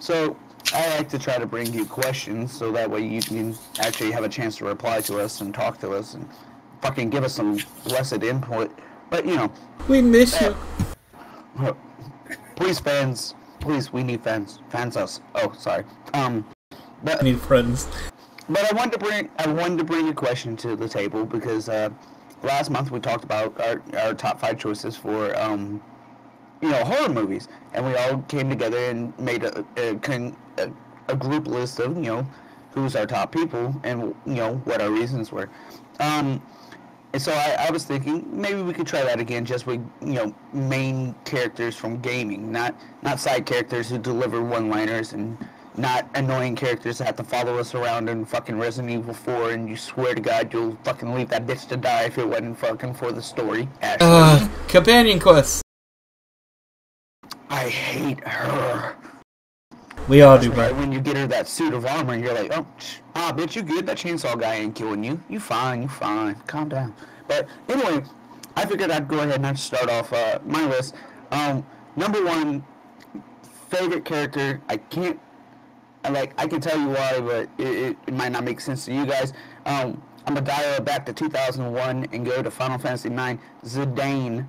So I like to try to bring you questions so that way you can actually have a chance to reply to us and talk to us and fucking give us some blessed input. But you know, We miss you. please fans, please we need fans. Fans us. Oh, sorry. But We need friends. But I wanted to bring a question to the table because last month we talked about our top 5 choices for horror movies, and we all came together and made a group list of who's our top people and what our reasons were. And so I was thinking maybe we could try that again, just with main characters from gaming, not side characters who deliver one-liners and not annoying characters that have to follow us around in fucking Resident Evil 4 and you swear to God you'll fucking leave that bitch to die if it wasn't fucking for the story. Ashley. Companion quests. I hate her. We all do, bro. When you get her that suit of armor and you're like, bitch, you good? That chainsaw guy ain't killing you. You fine. Calm down. But anyway, I figured I'd go ahead and start off my list. Number 1, favorite character. I can tell you why, but it might not make sense to you guys. I'm gonna dial back to 2001 and go to Final Fantasy IX. Zidane,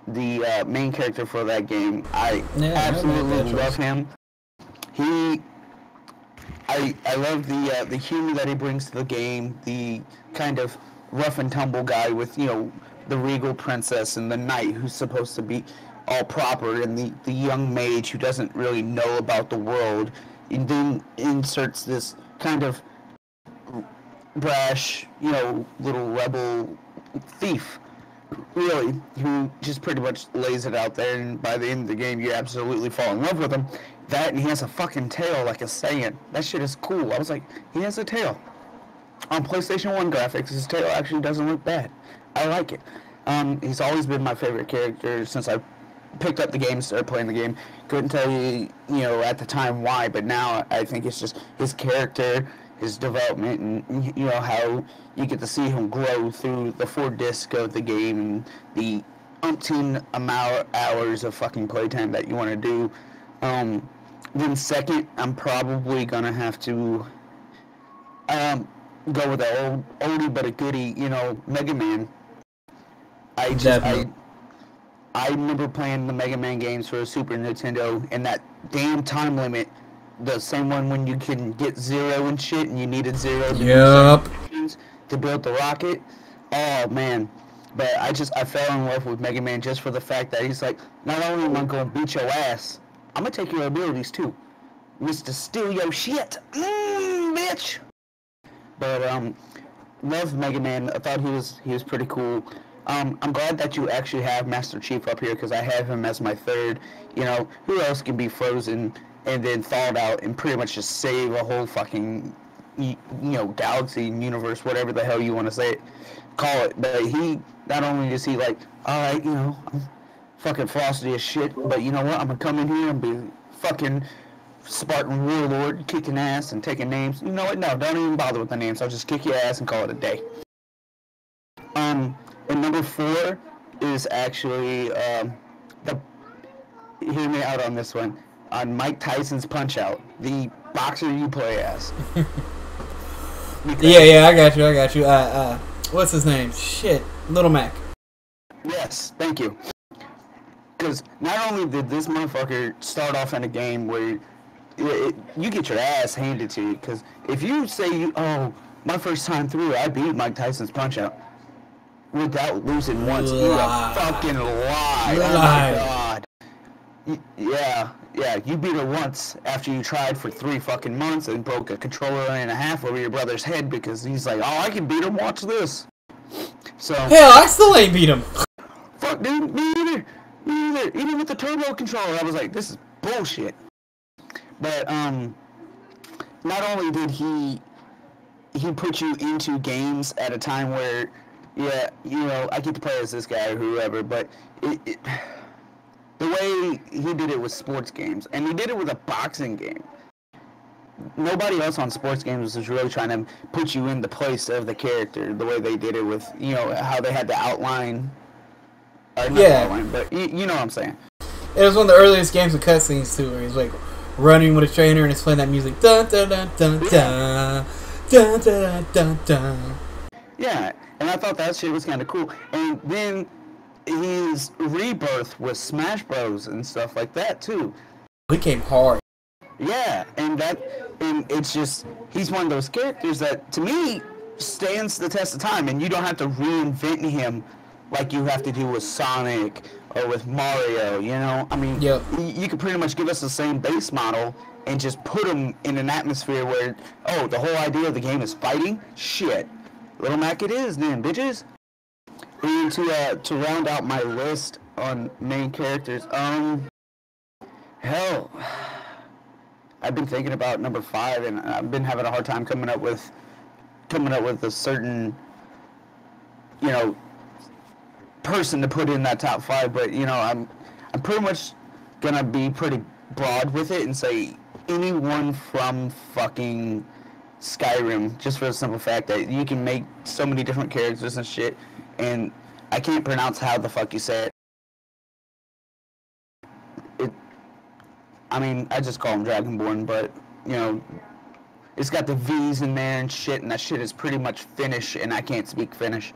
the main character for that game. I absolutely love him. I love the humor that he brings to the game. The kind of rough and tumble guy with the regal princess and the knight who's supposed to be all proper, and the young mage who doesn't really know about the world. And then inserts this kind of brash, little rebel thief, really, who just pretty much lays it out there, and by the end of the game, you absolutely fall in love with him. That, and he has a fucking tail like a Saiyan. That shit is cool. I was like, he has a tail. On PlayStation 1 graphics, his tail actually doesn't look bad. I like it. He's always been my favorite character since I picked up the game, started playing the game. Couldn't tell you, at the time why, but now I think it's just his character, his development, and how you get to see him grow through the 4 discs of the game and the umpteen amount hours of fucking playtime that you want to do. Then second, I'm probably gonna have to go with the oldie but a goodie, Mega Man. I remember playing the Mega Man games for Super Nintendo, and that damn time limit, the same one when you can get Zero and shit, and you needed Zero to build the rocket. Oh, man. But I fell in love with Mega Man just for the fact that he's like, not only am I going to beat your ass, I'm going to take your abilities, too. Mr. Steal Your Shit. Bitch! But, love Mega Man. I thought he was pretty cool. I'm glad that you actually have Master Chief up here because I have him as my third. Who else can be frozen and then thawed out and pretty much just save a whole fucking, galaxy, universe, whatever the hell you want to call it. But he, not only is he like, all right, I'm fucking frosty as shit, but you know what? I'm going to come in here and be fucking Spartan warlord, kicking ass and taking names. You know what? No, don't even bother with the names. I'll just kick your ass and call it a day. And number 4 is actually, hear me out on this one, on Mike Tyson's Punch-Out, the boxer you play as. Yeah, I got you. What's his name? Shit, Little Mac. Yes, thank you. Because not only did this motherfucker start off in a game where you get your ass handed to you, because if you say, my first time through, I beat Mike Tyson's Punch-Out without losing once, you a fucking lie. Oh my God. Yeah, you beat her once after you tried for 3 fucking months and broke a controller and a half over your brother's head because he's like, I can beat him, watch this. So hell, I still ain't beat him. Fuck, dude, me either. Even with the turbo controller, I was like, this is bullshit. But, not only did he put you into games at a time where, I get to play as this guy or whoever, but the way he did it with sports games, and he did it with a boxing game. Nobody else on sports games was really trying to put you in the place of the character, the way they did it with, how they had to outline. Or not outline, but you know what I'm saying. It was one of the earliest games with cutscenes, too, where he's like, running with a trainer and it's playing that music. Dun dun dun dun dun dun dun dun dun. Yeah, and I thought that shit was kind of cool. And then his rebirth with Smash Bros. And stuff like that too. He came hard. Yeah, and it's just, he's one of those characters that, to me, stands the test of time, and you don't have to reinvent him like you have to do with Sonic or with Mario, you know? I mean, yep. You could pretty much give us the same base model and just put him in an atmosphere where, oh, the whole idea of the game is fighting? Shit. Little Mac it is then, bitches. And to round out my list on main characters, hell, I've been thinking about number 5, and I've been having a hard time coming up with a certain, you know, person to put in that top 5. But you know, I'm pretty much gonna be pretty broad with it and say anyone from fucking Skyrim, just for the simple fact that you can make so many different characters and shit, and I can't pronounce how the fuck you say it. I mean, I just call him Dragonborn, but, you know, it's got the V's in there and shit, and that shit is pretty much Finnish, and I can't speak Finnish.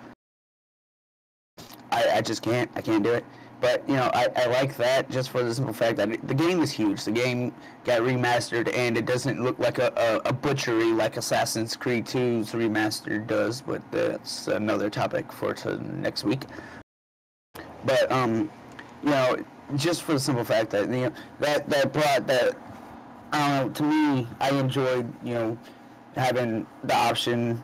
I just can't. I can't do it. But, you know, I like that just for the simple fact that the game is huge. The game got remastered, and it doesn't look like a butchery like Assassin's Creed 2's remastered does, but that's another topic for next week. But, you know, just for the simple fact that, you know, that brought that, I don't know, to me, I enjoyed, you know, having the option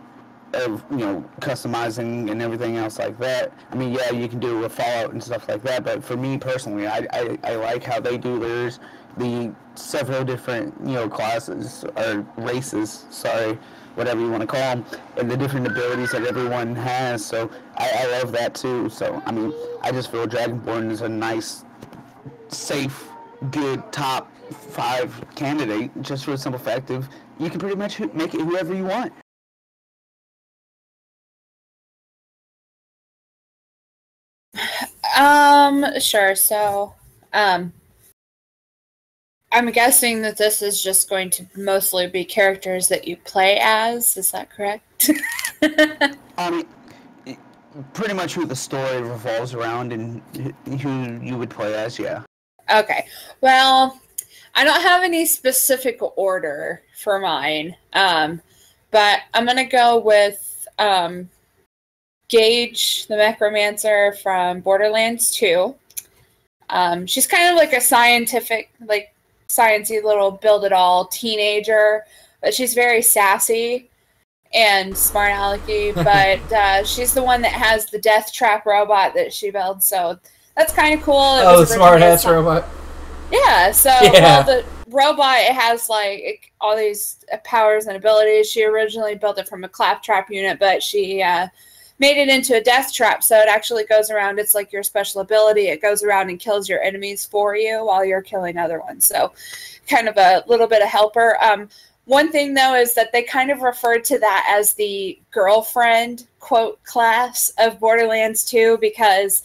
of, you know, customizing and everything else like that. I mean, yeah, you can do a Fallout and stuff like that, but for me personally, I like how they do theirs, the several different, you know, classes, or races, sorry, whatever you want to call them, and the different abilities that everyone has, so I love that too. So, I mean, I just feel Dragonborn is a nice, safe, good top 5 candidate, just for the simple fact of you can pretty much make it whoever you want. Sure. So, I'm guessing that this is just going to mostly be characters that you play as. Is that correct? Pretty much who the story revolves around and who you would play as, yeah. Okay. Well, I don't have any specific order for mine, but I'm going to go with Gage, the Necromancer from Borderlands 2. She's kind of like a scientific, like, sciencey little build-it-all teenager, but she's very sassy and smart alecky, but she's the one that has the death trap robot that she builds, so that's kind of cool. The smart-ass robot. Yeah, so well, the robot, it has like all these powers and abilities. She originally built it from a claptrap unit, but she made it into a death trap, so it actually goes around. It's like your special ability. It goes around and kills your enemies for you while you're killing other ones. So kind of a little bit of helper. One thing, though, is that they kind of referred to that as the girlfriend, quote, class of Borderlands 2, because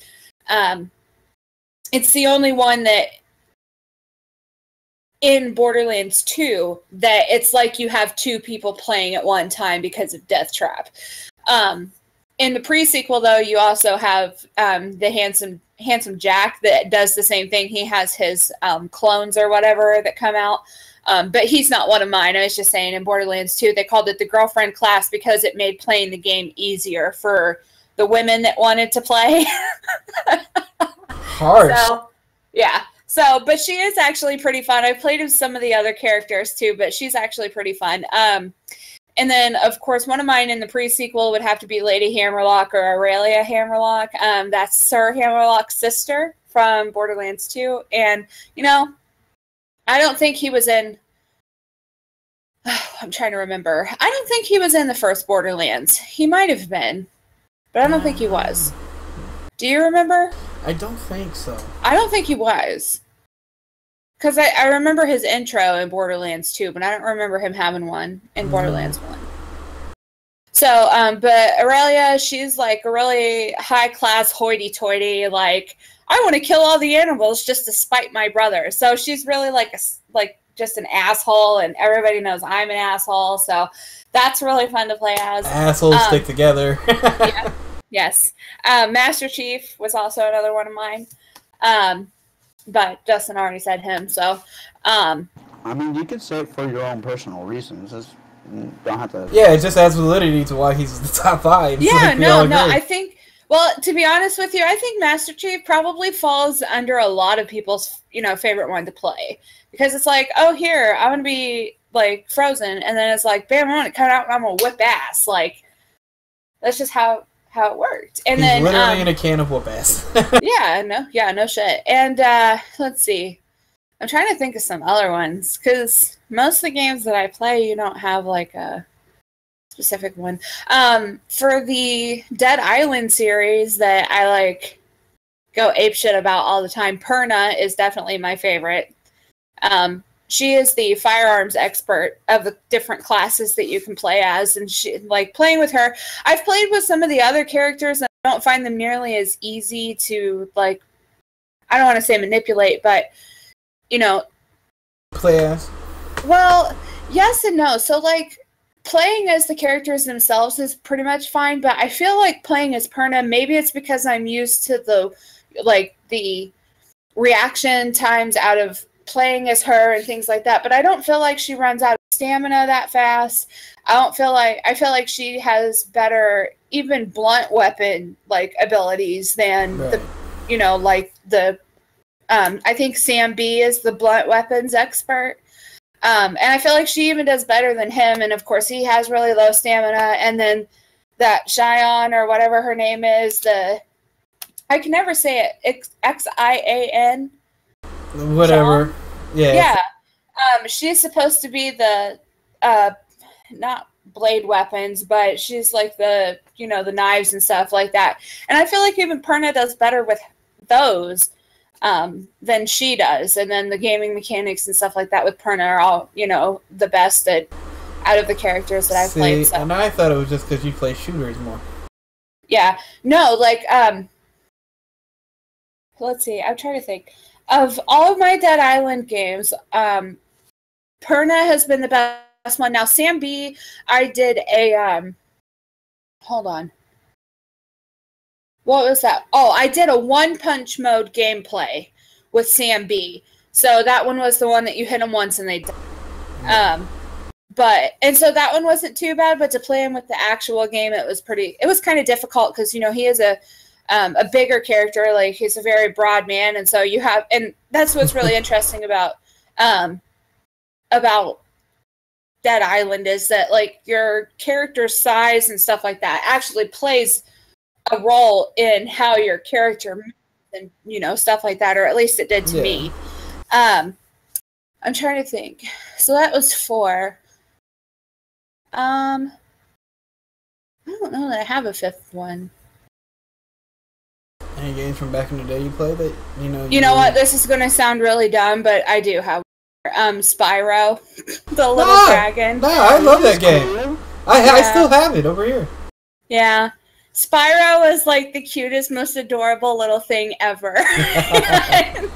it's the only one that in Borderlands 2 that it's like you have 2 people playing at one time because of Death Trap. In the pre-sequel, though, you also have the handsome Jack that does the same thing. He has his clones or whatever that come out. But he's not one of mine. I was just saying in Borderlands 2, they called it the girlfriend class because it made playing the game easier for the women that wanted to play. Harsh. So, yeah. So, but she is actually pretty fun. I've played with some of the other characters too, but she's actually pretty fun. And then, of course, one of mine in the pre-sequel would have to be Lady Hammerlock or Aurelia Hammerlock. That's Sir Hammerlock's sister from Borderlands 2. And, you know, I don't think he was in... I'm trying to remember. I don't think he was in the first Borderlands. He might have been, but I don't think he was. Do you remember? I don't think so. I don't think he was. Because I remember his intro in Borderlands 2, but I don't remember him having one in Borderlands 1. So, but Aurelia, she's like a really high-class hoity-toity, like, I want to kill all the animals just to spite my brother. So she's really like just an asshole, and everybody knows I'm an asshole, so that's really fun to play as. Assholes stick together. Yeah, yes. Master Chief was also another one of mine. But Justin already said him, so. I mean, you can say it for your own personal reasons. You don't have to. Yeah, it just adds validity to why he's the top 5. Yeah, like no, I think. Well, to be honest with you, I think Master Chief probably falls under a lot of people's, favorite one to play, because it's like, oh, here, I want to be like Frozen, and then it's like, bam, I'm gonna cut out and I'm gonna whip ass. Like, that's just how it worked. And he's then literally in a can of whoop ass. no shit. And let's see. I'm trying to think of some other ones, because most of the games that I play, you don't have like a specific one. For the Dead Island series that I like go apeshit about all the time, Perna is definitely my favorite. She is the firearms expert of the different classes that you can play as, and she, like, playing with her. I've played with some of the other characters, and I don't find them nearly as easy to, like, I don't want to say manipulate, but play as. Well, yes and no. So, like, playing as the characters themselves is pretty much fine, but I feel like playing as Perna, maybe it's because I'm used to the reaction times out of playing as her and things like that, but I don't feel like she runs out of stamina that fast. I feel like she has better, even blunt weapon, like, abilities than right. I think Sam B is the blunt weapons expert. And I feel like she even does better than him. And of course, he has really low stamina. And then that Xian, or whatever her name is, I can never say it. Xian. Whatever. Xian? Yeah. Yeah. She's supposed to be the, not blade weapons, but she's like the knives and stuff like that. And I feel like even Perna does better with those than she does. And then the gaming mechanics and stuff like that with Perna are all, the best out of the characters that I've played. So. And I thought it was just because you play shooters more. Yeah. No, like, let's see. I'm trying to think. Of all of my Dead Island games, Perna has been the best one. Now, Sam B, I did a, hold on. What was that? Oh, I did a one-punch mode gameplay with Sam B. So that one was the one that you hit him once and they die. And so that one wasn't too bad, but to play him with the actual game, it was kind of difficult, because, he is a bigger character, like, he's a very broad man, and so and that's what's really interesting about Dead Island, is that, like, your character's size and stuff like that actually plays a role in how your character moves and, stuff like that, or at least it did to me. I'm trying to think. So that was 4. I don't know that I have a 5th one. Any games from back in the day you played that, You know what? This is going to sound really dumb, but I do have Spyro, the little dragon. No, I love that game. I still have it over here. Yeah. Spyro is, like, the cutest, most adorable little thing ever.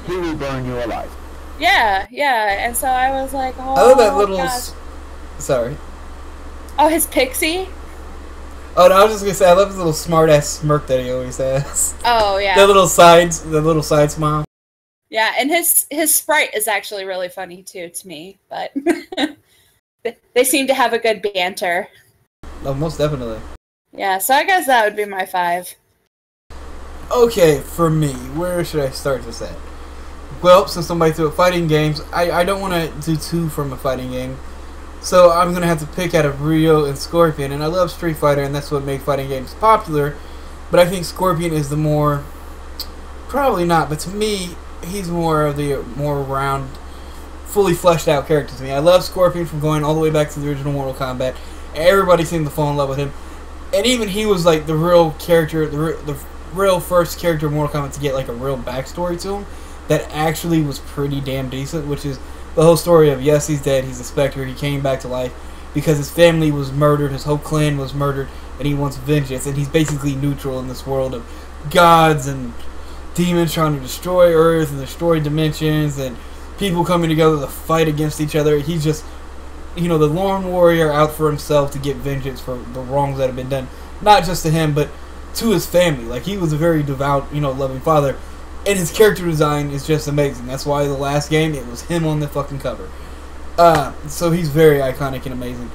He will burn you alive. Yeah. And so I was like, oh, I love that little... Sorry. Oh, his pixie? Oh, no, I was just going to say, I love his little smart-ass smirk that he always has. Oh, yeah. The little side smile. Yeah, and his sprite is actually really funny, too, to me. But they seem to have a good banter. Oh, most definitely. Yeah, so I guess that would be my 5. Okay, for me, where should I start this at? Well, since somebody threw fighting games, I don't want to do 2 from a fighting game. So I'm going to have to pick out of Rio and Scorpion. And I love Street Fighter, and that's what made fighting games popular. But I think Scorpion is the more... Probably not, but to me, he's more of the more round, fully fleshed out character to me. I love Scorpion from going all the way back to the original Mortal Kombat. Everybody seemed to fall in love with him. And even he was like the real character, the real first character in Mortal Kombat to get like a real backstory to him that actually was pretty damn decent, which is the whole story of, yes, he's dead, he's a Spectre, he came back to life because his family was murdered, his whole clan was murdered, and he wants vengeance, and he's basically neutral in this world of gods and demons trying to destroy Earth and destroy dimensions and people coming together to fight against each other. He's just, the lone warrior out for himself to get vengeance for the wrongs that have been done. Not just to him, but to his family. Like, he was a very devout, loving father. And his character design is just amazing. That's why the last game, it was him on the fucking cover. So he's very iconic and amazing.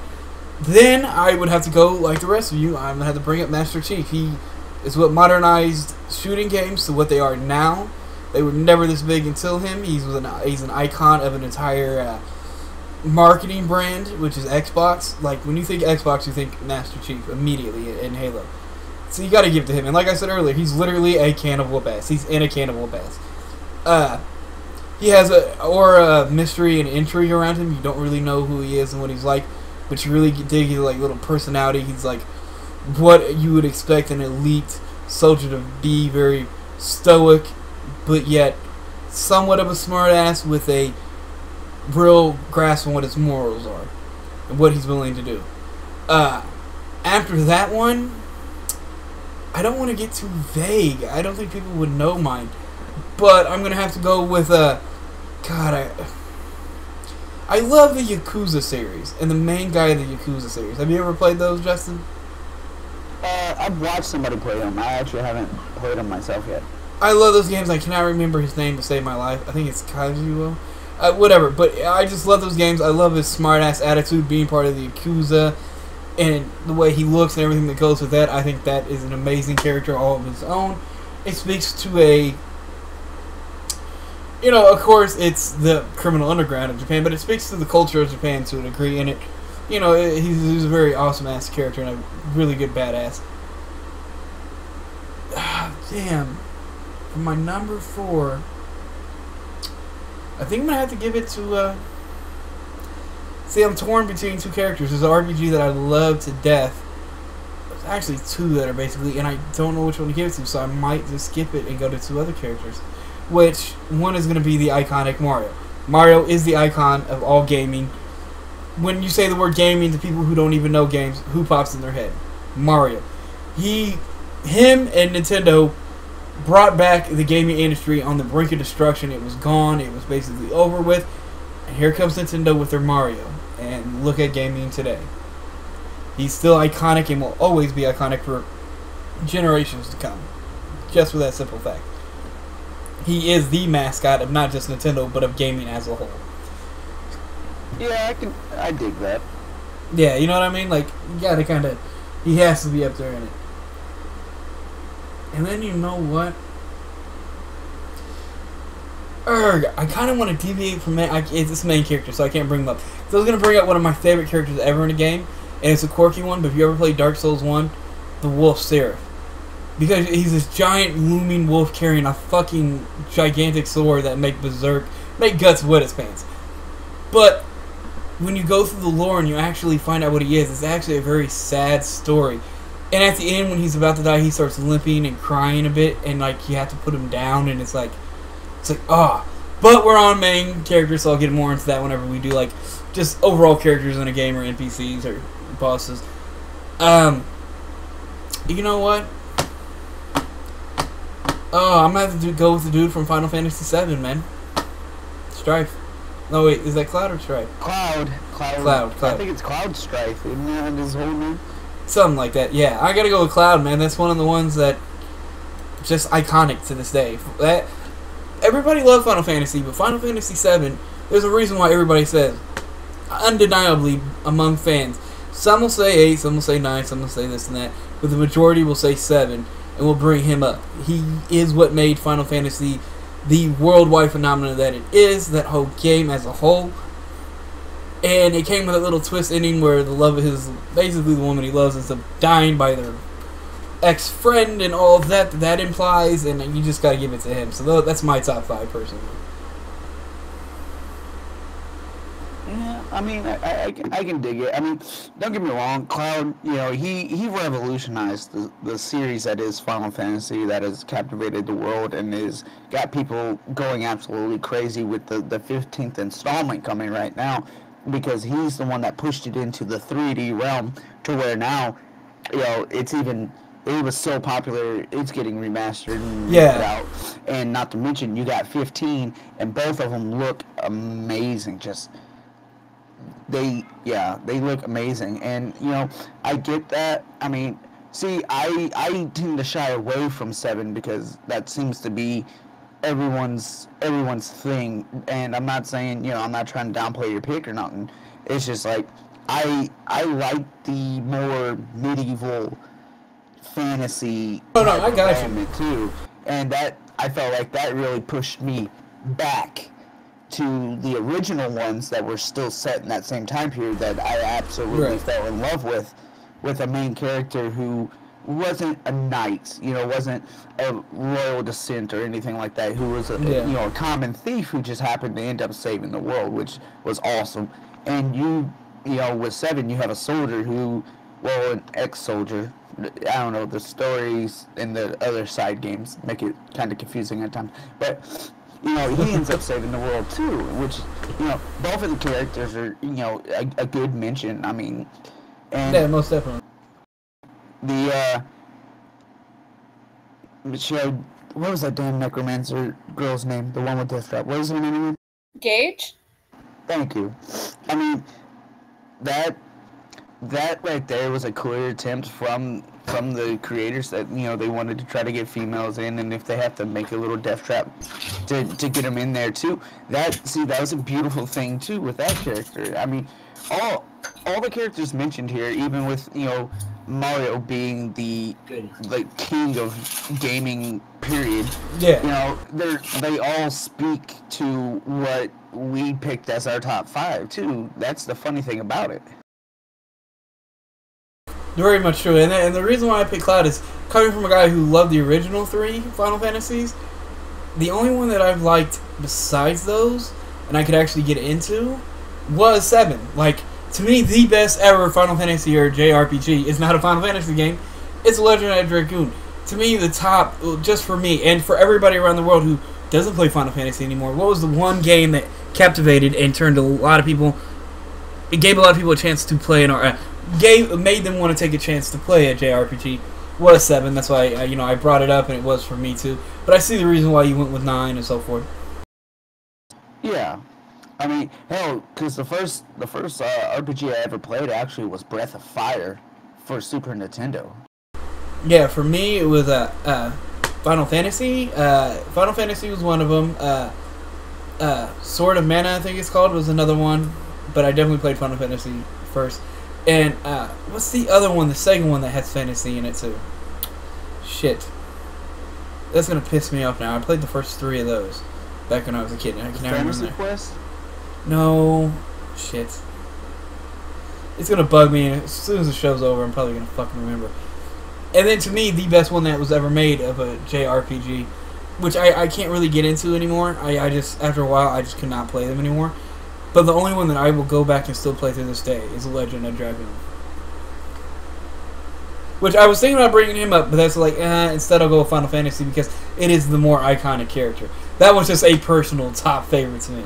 Then I would have to go, like the rest of you, I'm going to have to bring up Master Chief. He is what modernized shooting games to what they are now. They were never this big until him. He's an icon of an entire marketing brand, which is Xbox. Like, when you think Xbox, you think Master Chief immediately in Halo. So you gotta give it to him. And like I said earlier, he's literally a can of whoop-ass. He's in a can of whoop-ass. He has a aura of mystery and intrigue around him. You don't really know who he is and what he's like, but you really dig his like little personality. He's like what you would expect an elite soldier to be, very stoic, but yet somewhat of a smartass with a real grasp on what his morals are and what he's willing to do. After that one, I don't want to get too vague. I don't think people would know mine. But I'm going to have to go with, God, I love the Yakuza series, and the main guy of the Yakuza series. Have you ever played those, Justin? I've watched somebody play them. I actually haven't played them myself yet. I love those games. I cannot remember his name to save my life. I think it's Kazuo. Whatever, but I just love those games. I love his smart-ass attitude, being part of the Yakuza, and the way he looks and everything that goes with that. I think that is an amazing character all of his own. It speaks to a... of course, it's the criminal underground of Japan, but it speaks to the culture of Japan to a degree, and he's a very awesome-ass character and a really good badass. Damn. For my number 4, I think I'm going to have to give it to, see, I'm torn between two characters. There's an RPG that I love to death. There's actually two that are basically, and I don't know which one to give it to, so I might just skip it and go to two other characters. Which, one is going to be the iconic Mario. Mario is the icon of all gaming. When you say the word gaming to people who don't even know games, who pops in their head? Mario. Him and Nintendo brought back the gaming industry on the brink of destruction. It was gone. It was basically over with. And here comes Nintendo with their Mario. And look at gaming today. He's still iconic and will always be iconic for generations to come. Just for that simple fact. He is the mascot of not just Nintendo, but of gaming as a whole. Yeah, I dig that. Yeah, you know what I mean? Like, you gotta kinda... He has to be up there in it. And then you know what? I kind of want to deviate from it. It's this main character, so I can't bring him up. So I was going to bring up one of my favorite characters ever in a game, and it's a quirky one, but if you ever played Dark Souls 1, the Wolf Seraph. Because he's this giant looming wolf carrying a fucking gigantic sword that make guts wet his pants. But when you go through the lore and you actually find out what he is, it's actually a very sad story. And at the end, when he's about to die, he starts limping and crying a bit, and like you have to put him down, and it's like, ah. But we're on main characters, so I'll get more into that whenever we do like just overall characters in a game or NPCs or bosses. You know what? Oh, I'm gonna have to go with the dude from Final Fantasy VII, man. Strife. No, wait, is that Cloud or Strife? Cloud. I think it's Cloud Strife, isn't that his whole name? Something like that, yeah. I gotta go with Cloud, man. That's one of the ones that just iconic to this day. Everybody loves Final Fantasy, but Final Fantasy VII, there's a reason why everybody says, undeniably among fans, some will say 8, some will say 9, some will say this and that, but the majority will say 7, and will bring him up. He is what made Final Fantasy the worldwide phenomenon that it is, that whole game as a whole. And it came with a little twist ending where the love of his, basically the woman he loves, ends up dying by their ex-friend and all that implies, and you just gotta give it to him. So that's my top 5 personally. Yeah, I mean, I can dig it. I mean, don't get me wrong, Cloud, he revolutionized the series that is Final Fantasy, that has captivated the world and has got people going absolutely crazy with the 15th installment coming right now, because he's the one that pushed it into the 3D realm to where now, it's even it was so popular, it's getting remastered and put out. And not to mention, you got 15, and both of them look amazing. Just they look amazing. And you know, I get that. I mean, see, I tend to shy away from 7 because that seems to be everyone's thing. And I'm not saying, you know, I'm not trying to downplay your pick or nothing. It's just like I like the more medieval fantasy I got you too, and that I felt like that really pushed me back to the original ones that were still set in that same time period that I absolutely fell in love with a main character who wasn't a knight, you know, wasn't a royal descent or anything like that, who was a you know, a common thief who just happened to end up saving the world, which was awesome. And you know, with 7, you have a soldier who, well, an ex-soldier. I don't know, the stories in the other side games make it kind of confusing at times. But, you know, he ends up saving the world too, which, you know, both of the characters are, you know, a good mention. I mean, and yeah, most definitely. The, what was that damn necromancer girl's name? The one with the strap. What is her name again? Gage? Thank you. I mean, that right there was a clear attempt from the creators that, you know, they wanted to try to get females in, and if they have to make a little death trap to get them in there too, that was a beautiful thing too with that character. I mean, all the characters mentioned here, even with, you know, Mario being the king of gaming, period. Yeah. You know, they all speak to what we picked as our top 5 too. That's the funny thing about it. Very much true, and the reason why I picked Cloud is coming from a guy who loved the original 3 Final Fantasies. The only one that I've liked besides those, and I could actually get into, was 7. Like, to me, the best ever Final Fantasy or JRPG is not a Final Fantasy game. It's Legend of Dragoon. To me, the top, just for me, and for everybody around the world who doesn't play Final Fantasy anymore, what was the one game that captivated and turned a lot of people, it gave a lot of people a chance to play an made them want to take a chance to play a JRPG, was 7. That's why you know, I brought it up, and it was for me too. But I see the reason why you went with 9 and so forth. Yeah, I mean, hell, because the first RPG I ever played actually was Breath of Fire for Super Nintendo. Yeah, for me it was Final Fantasy. Final Fantasy was one of them. Sword of Mana, I think it's called, was another one. But I definitely played Final Fantasy first. And, what's the other one, the second one that has fantasy in it, too? Shit. That's gonna piss me off now. I played the first 3 of those back when I was a kid. I can never remember. Quest? No. Shit. It's gonna bug me, and as soon as the show's over, I'm probably gonna fucking remember. And then, to me, the best one that was ever made of a JRPG, which I can't really get into anymore. I just, after a while, I just could not play them anymore. But the only one that I will go back and still play to this day is Legend of Dragoon. Which I was thinking about bringing him up, but that's like, instead I'll go with Final Fantasy because it is the more iconic character. That was just a personal top favorite to me.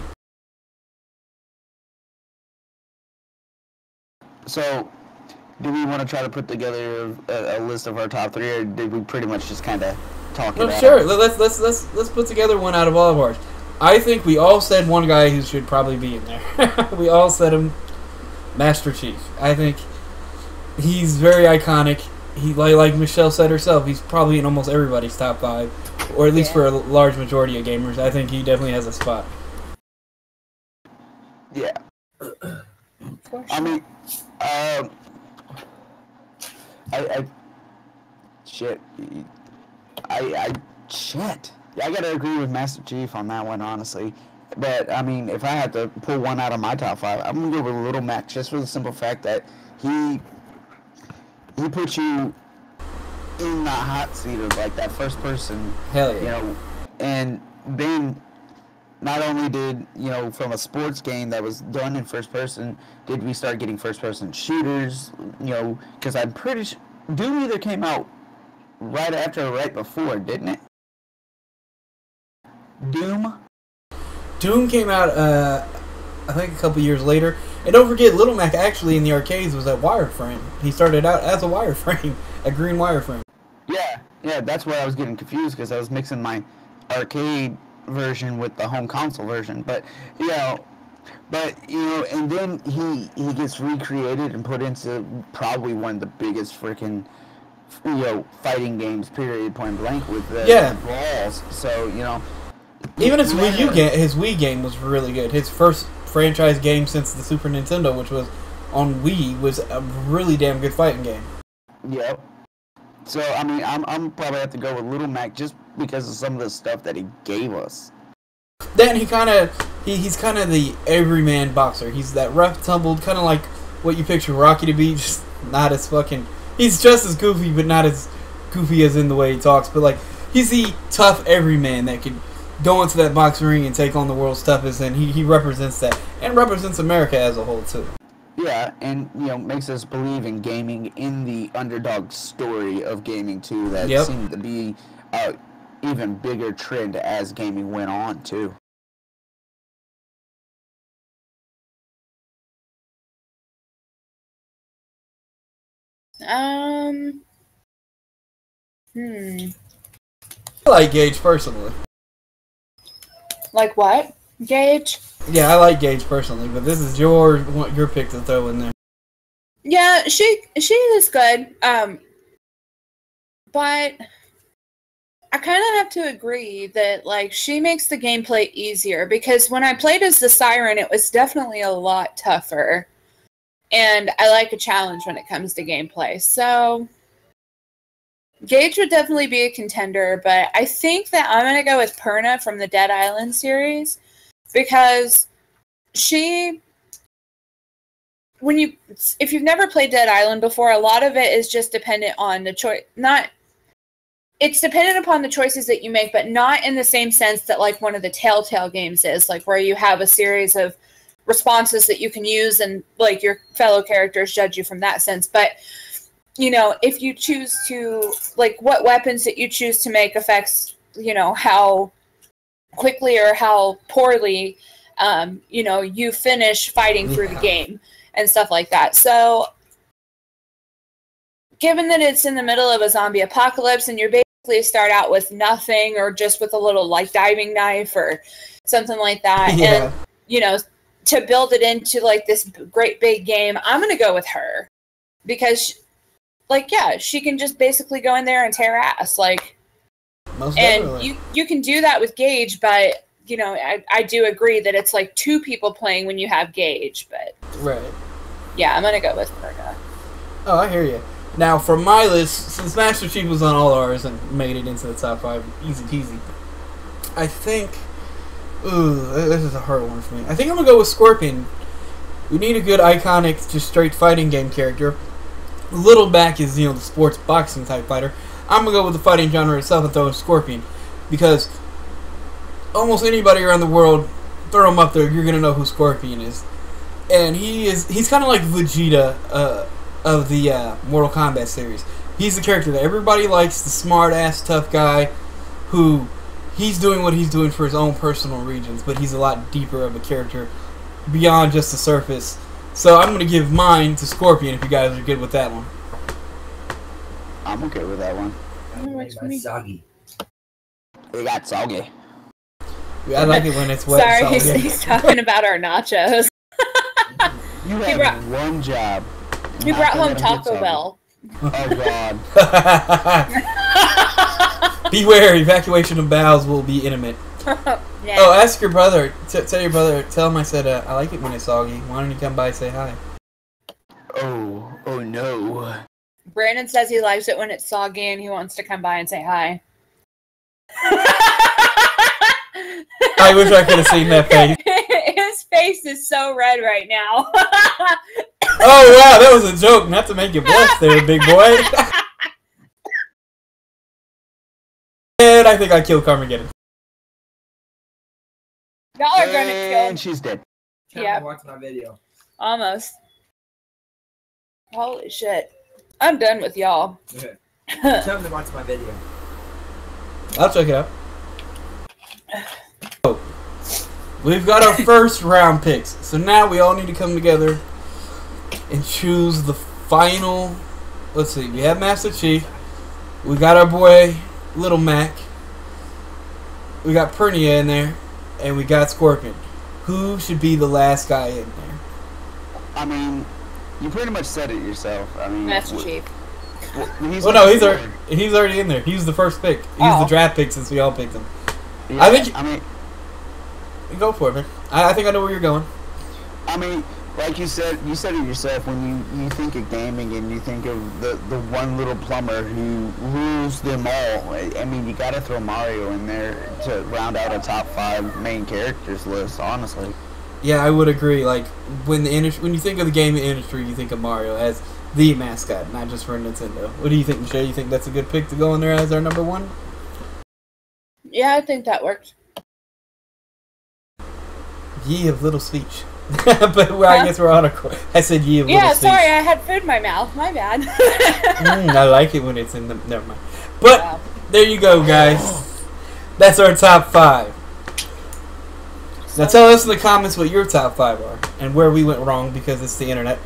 So, do we want to try to put together a list of our top 3, or did we pretty much just kind of talk about it? Sure, let's put together one out of all of ours. I think we all said one guy who should probably be in there. We all said him, Master Chief. I think he's very iconic. He, like Michelle said herself, he's probably in almost everybody's top 5, or at least for a large majority of gamers. I think he definitely has a spot. Yeah. I mean, shit. I gotta agree with Master Chief on that one, honestly. But, I mean, if I had to pull one out of my top 5, I'm gonna go with Little Mac, just for the simple fact that he puts you in the hot seat of, like, that first person. Hell yeah. You know, and then not only did, you know, from a sports game that was done in first person, did we start getting first person shooters, you know, because I'm pretty sure Doom either came out right after or right before, didn't it? Doom came out, I think a couple years later. And don't forget, Little Mac actually in the arcades was a wireframe. He started out as a wireframe, a green wireframe. Yeah, that's where I was getting confused because I was mixing my arcade version with the home console version. But and then he gets recreated and put into probably one of the biggest freaking fighting games, period, point blank, with the balls. So even his Wii game was really good. His first franchise game since the Super Nintendo, which was on Wii, was a really damn good fighting game. Yep. So I mean, I'm probably have to go with Little Mac just because of some of the stuff that he gave us. Then he's kind of the everyman boxer. He's that rough, tumbled, kind of like what you picture Rocky to be, just not as fucking. He's just as goofy, but not as goofy as in the way he talks. But like, he's the tough everyman that could go into that boxing ring and take on the world's toughest, and he represents that, and represents America as a whole too. Yeah, and makes us believe in gaming, in the underdog story of gaming too. That seemed to be a even bigger trend as gaming went on too. I like Gage personally. Like what? Gage? Yeah, I like Gage personally, but this is your pick to throw in there. Yeah, she is good. But I kind of have to agree that like she makes the gameplay easier, because when I played as the Siren, it was definitely a lot tougher. And I like a challenge when it comes to gameplay. So Gage would definitely be a contender, but I think that I'm going to go with Perna from the Dead Island series, because if you've never played Dead Island before, a lot of it is just dependent on the choice. It's dependent upon the choices that you make, but not in the same sense that like one of the Telltale games is, like where you have a series of responses that you can use and like your fellow characters judge you from that sense. But if you choose to, like, what weapons that you choose to make affects how quickly or how poorly you finish fighting through the game and stuff like that. So given that it's in the middle of a zombie apocalypse and you're basically start out with nothing or just with a little like diving knife or something like that, and to build it into like this great big game, I'm going to go with her, because she can just basically go in there and tear ass. Like, and you can do that with Gage, but I do agree that it's like two people playing when you have Gage, but right. Yeah, I'm going to go with Perna. Oh, I hear you. Now, for my list, since Master Chief was on all ours and made it into the top 5, easy peasy, I think... this is a hard one for me. I think I'm going to go with Scorpion. We need a good, iconic, just straight fighting game character. Little back is, the sports boxing type fighter. I'm going to go with the fighting genre itself and throw in Scorpion. Because almost anybody around the world, throw him up there, you're going to know who Scorpion is. And he's kind of like Vegeta of the Mortal Kombat series. He's the character that everybody likes, the smart-ass, tough guy who... He's doing what he's doing for his own personal regions, but he's a lot deeper of a character beyond just the surface. So I'm going to give mine to Scorpion if you guys are good with that one. I'm okay with that one. Soggy. We got soggy. I like it when it's wet. Sorry, he's talking about our nachos. You have one job. He brought home Taco Bell. Oh, God. Beware, evacuation of bowels will be intimate. Yeah. Oh, ask your brother. Tell your brother. Tell him I said I like it when it's soggy. Why don't you come by and say hi? Oh no. Brandon says he likes it when it's soggy and he wants to come by and say hi. I wish I could have seen that face. His face is so red right now. Oh wow, that was a joke. Not to make you blush there, big boy. And I think I killed Carmageddon. Y'all are gonna kill. And she's dead. Yeah. Watch my video. Almost. Holy shit. I'm done with y'all. Okay. Tell them to watch my video. I'll check it out. Oh. We've got our first round picks. So now we all need to come together and choose the final. Let's see. We have Master Chief. We got our boy Little Mac. We got Pernia in there, and we got Scorpion. Who should be the last guy in there? I mean, you pretty much said it yourself. I mean, Master Chief. He's he's already in there. He was the first pick. He's the draft pick since we all picked him. Yeah, I mean, go for it, man. I think I know where you're going. I mean, like you said it yourself. When you think of gaming and you think of the one little plumber who rules them all, I mean, you got to throw Mario in there to round out a top 5 main characters list. Honestly. Yeah, I would agree. Like when you think of the gaming industry, you think of Mario as the mascot, not just for Nintendo. What do you think, Michelle? You think that's a good pick to go in there as our number 1? Yeah, I think that worked. Ye of little speech. But I guess we're on a... I said ye of little speech. Yeah, sorry, I had food in my mouth. My bad. I like it when it's in the... Never mind. But, there you go, guys. That's our top 5. Now tell us in the comments what your top 5 are. And where we went wrong, because it's the internet.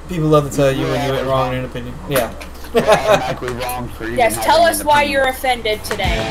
People love to tell you when you went wrong in an opinion. Yeah. Automatically wrong for you. Yes, tell us why you're offended today.